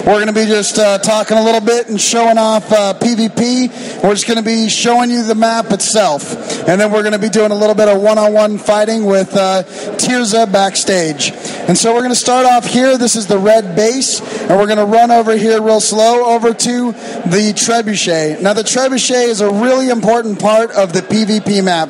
We're going to be just talking a little bit and showing off PvP. We're just going to be showing you the map itself. And then we're going to be doing a little bit of one-on-one fighting with Tirza backstage. And so we're going to start off here. This is the red base. And we're going to run over here real slow over to the trebuchet. Now, the trebuchet is a really important part of the PvP map.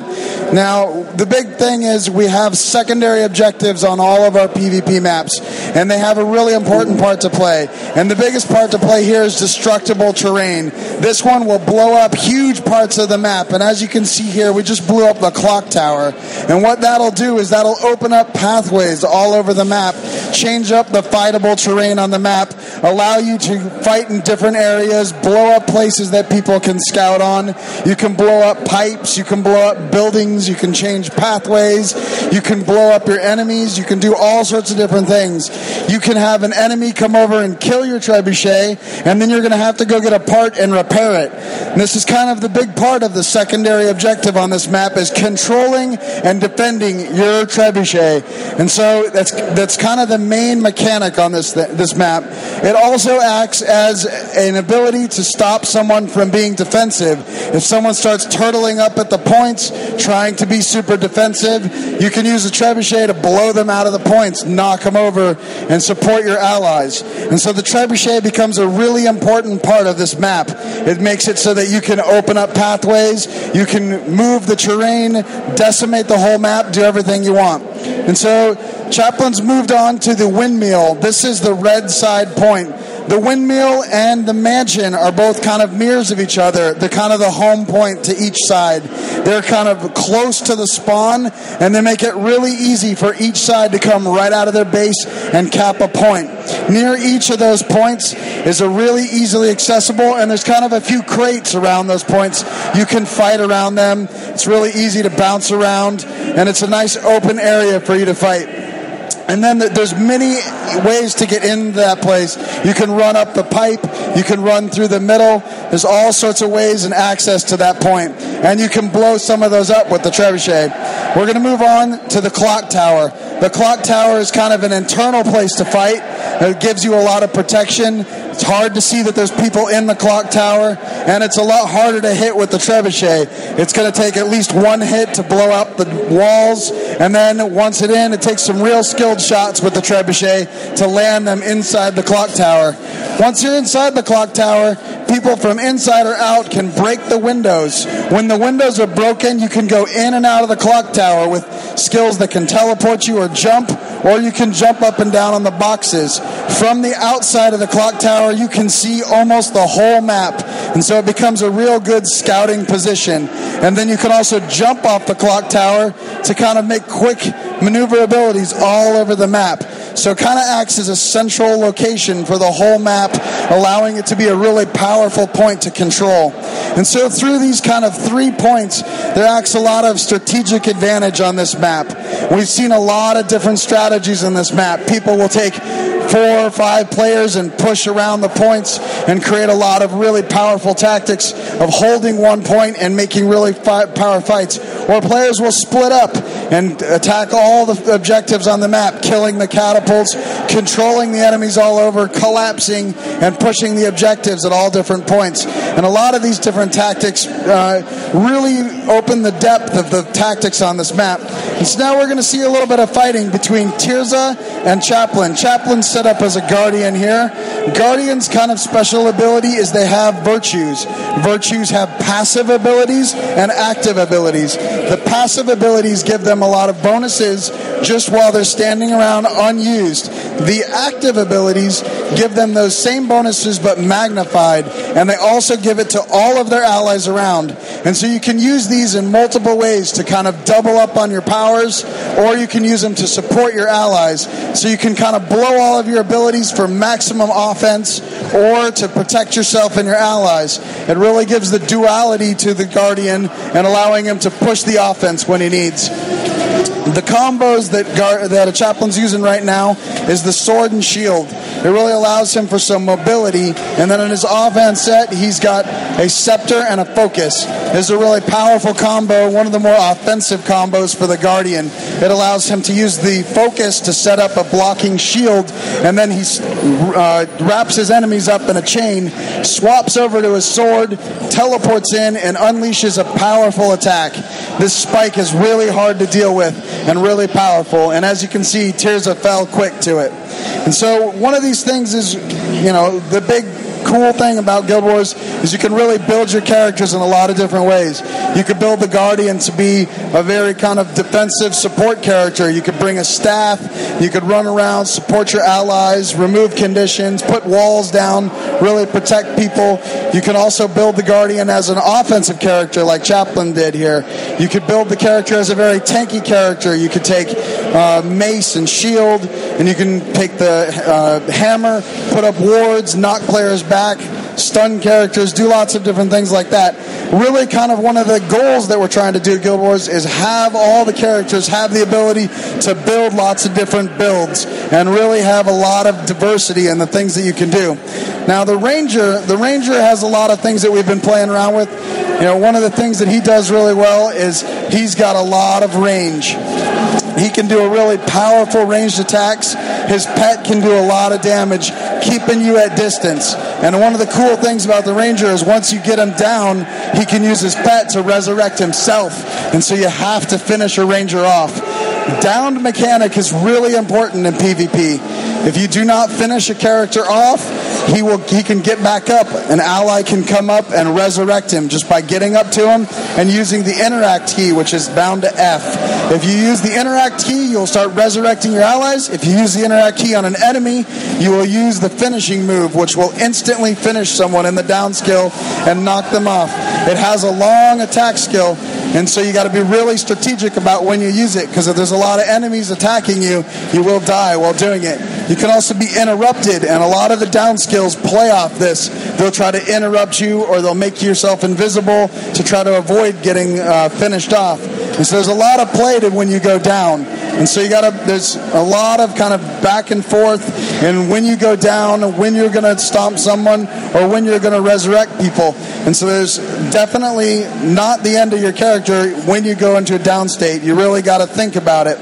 Now, the big thing is we have secondary objectives on all of our PvP maps. And they have a really important part to play. And the biggest part to play here is destructible terrain. This one will blow up huge parts of the map. And as you can see here, we just blew up the clock tower. And what that'll do is that'll open up pathways all over the map, change up the fightable terrain on the map, allow you to fight in different areas, blow up places that people can scout on. You can blow up pipes, you can blow up buildings, you can change pathways, you can blow up your enemies, you can do all sorts of different things. You can have an enemy come over and kill your trebuchet, and then you're going to have to go get a part and repair it. And this is kind of the big part of the secondary objective on this map, is controlling and defending your trebuchet. And so that's kind of the main mechanic on this map. It also acts as an ability to stop someone from being defensive. If someone starts turtling up at the points, trying to be super defensive, you can use the trebuchet to blow them out of the points, knock them over, and support your allies. And so the trebuchet becomes a really important part of this map. It makes it so that you can open up pathways, you can move the terrain, decimate the whole map, do everything you want. And so Chaplain's moved on to the windmill. This is the red side point. The windmill and the mansion are both kind of mirrors of each other. They're kind of the home point to each side. They're kind of close to the spawn, and they make it really easy for each side to come right out of their base and cap a point. Near each of those points is a really easily accessible, and there's kind of a few crates around those points. You can fight around them. It's really easy to bounce around, and it's a nice open area for you to fight. And then there's many ways to get into that place. You can run up the pipe. You can run through the middle. There's all sorts of ways and access to that point. And you can blow some of those up with the trebuchet. We're going to move on to the clock tower. The clock tower is kind of an internal place to fight. It gives you a lot of protection. It's hard to see that there's people in the clock tower, and it's a lot harder to hit with the trebuchet. It's going to take at least one hit to blow up the walls, and then once it takes some real skilled shots with the trebuchet to land them inside the clock tower. Once you're inside the clock tower, people from inside or out can break the windows. When the windows are broken, you can go in and out of the clock tower with skills that can teleport you or jump, or you can jump up and down on the boxes. From the outside of the clock tower, you can see almost the whole map, and so it becomes a real good scouting position. And then you can also jump off the clock tower to kind of make quick maneuverabilities all over the map. So it kind of acts as a central location for the whole map, allowing it to be a really powerful point to control. And so through these kind of 3 points, there acts a lot of strategic advantage on this map. We've seen a lot of different strategies in this map. People will take 4 or 5 players and push around the points and create a lot of really powerful tactics of holding one point and making really power fights. Or players will split up and attack all the objectives on the map, killing the catapults, controlling the enemies all over, collapsing, and pushing the objectives at all different points. And a lot of these different tactics really open the depth of the tactics on this map. And so now we're going to see a little bit of fighting between Tirza and Chaplain. Chaplain's set up as a guardian here. Guardians' kind of special ability is they have virtues. Virtues have passive abilities and active abilities. The passive abilities give them a lot of bonuses just while they're standing around unused. The active abilities give them those same bonuses but magnified, and they also give it to all of their allies around. And so you can use these in multiple ways to kind of double up on your powers, or you can use them to support your allies. So you can kind of blow all of your abilities for maximum offense or to protect yourself and your allies. It really gives the duality to the Guardian and allowing him to push the offense when he needs. The combos that a Chaplain's using right now is the sword and shield. It really allows him for some mobility. And then in his offhand set, he's got a scepter and a focus. This is a really powerful combo, one of the more offensive combos for the Guardian. It allows him to use the focus to set up a blocking shield, and then he wraps his enemies up in a chain, swaps over to his sword, teleports in, and unleashes a powerful attack. This spike is really hard to deal with and really powerful, and as you can see, Tirza fell quick to it. And so one of these things is, the big cool thing about Guild Wars is you can really build your characters in a lot of different ways. You could build the Guardian to be a very kind of defensive support character. You could bring a staff. You could run around, support your allies, remove conditions, put walls down, really protect people. You can also build the Guardian as an offensive character like Chaplain did here. You could build the character as a very tanky character. You could take mace and shield, and you can take the hammer, put up wards, knock players back, stun characters, do lots of different things like that. Really kind of one of the goals that we're trying to do at Guild Wars is have all the characters have the ability to build lots of different builds and really have a lot of diversity in the things that you can do. Now the Ranger has a lot of things that we've been playing around with. One of the things that he does really well is he's got a lot of range. He can do a really powerful ranged attacks. His pet can do a lot of damage, keeping you at distance. And one of the cool things about the Ranger is once you get him down, he can use his pet to resurrect himself. And so you have to finish a Ranger off. Downed mechanic is really important in PvP. If you do not finish a character off, he can get back up. An ally can come up and resurrect him just by getting up to him and using the interact key, which is bound to F. If you use the interact key, you'll start resurrecting your allies. If you use the interact key on an enemy, you will use the finishing move, which will instantly finish someone in the down skill and knock them off. It has a long attack skill, and so you got to be really strategic about when you use it, because if there's a lot of enemies attacking you, you will die while doing it. You can also be interrupted, and a lot of the down skills play off this. They'll try to interrupt you, or they'll make yourself invisible to try to avoid getting finished off. And so there's a lot of play to when you go down. And so there's a lot of kind of back and forth, and when you go down, when you're going to stomp someone, or when you're going to resurrect people. And so there's definitely not the end of your character when you go into a down state. You really got to think about it.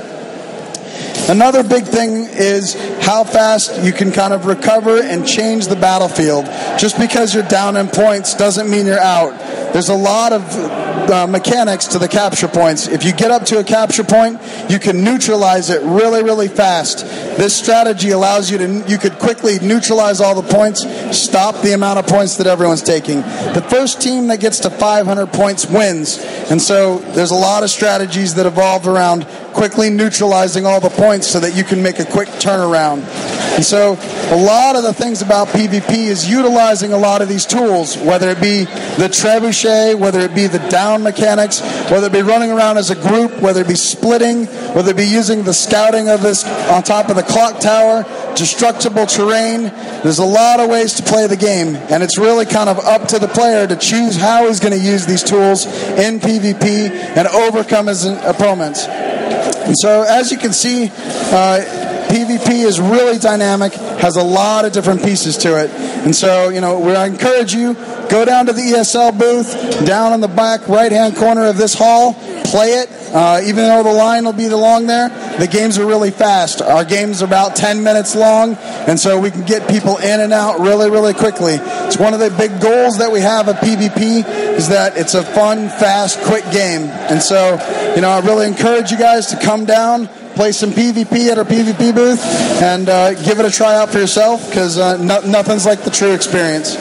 Another big thing is how fast you can kind of recover and change the battlefield. Just because you're down in points doesn't mean you're out. There's a lot of mechanics to the capture points. If you get up to a capture point, you can neutralize it really, really fast. This strategy allows you could quickly neutralize all the points, stop the amount of points that everyone's taking. The first team that gets to 500 points wins. And so there's a lot of strategies that evolve around quickly neutralizing all the points so that you can make a quick turnaround. And so a lot of the things about PvP is utilizing a lot of these tools, whether it be the trebuchet, whether it be the down mechanics, whether it be running around as a group, whether it be splitting, whether it be using the scouting of this on top of the clock tower, destructible terrain. There's a lot of ways to play the game, and it's really kind of up to the player to choose how he's going to use these tools in PvP and overcome his opponents. And so as you can see, PvP is really dynamic, has a lot of different pieces to it. And so, I encourage you, go down to the ESL booth, down in the back right-hand corner of this hall, play it. Even though the line will be long there, the games are really fast. Our games are about 10 minutes long, and so we can get people in and out really, really quickly. It's one of the big goals that we have at PvP is that it's a fun, fast, quick game. And so, I really encourage you guys to come down, play some PvP at our PvP booth, and give it a try out for yourself, because nothing's like the true experience.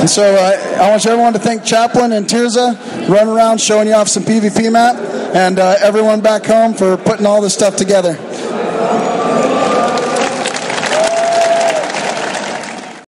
And so I want everyone to thank Chaplain and Tirza, run around showing you off some PvP map, and everyone back home for putting all this stuff together.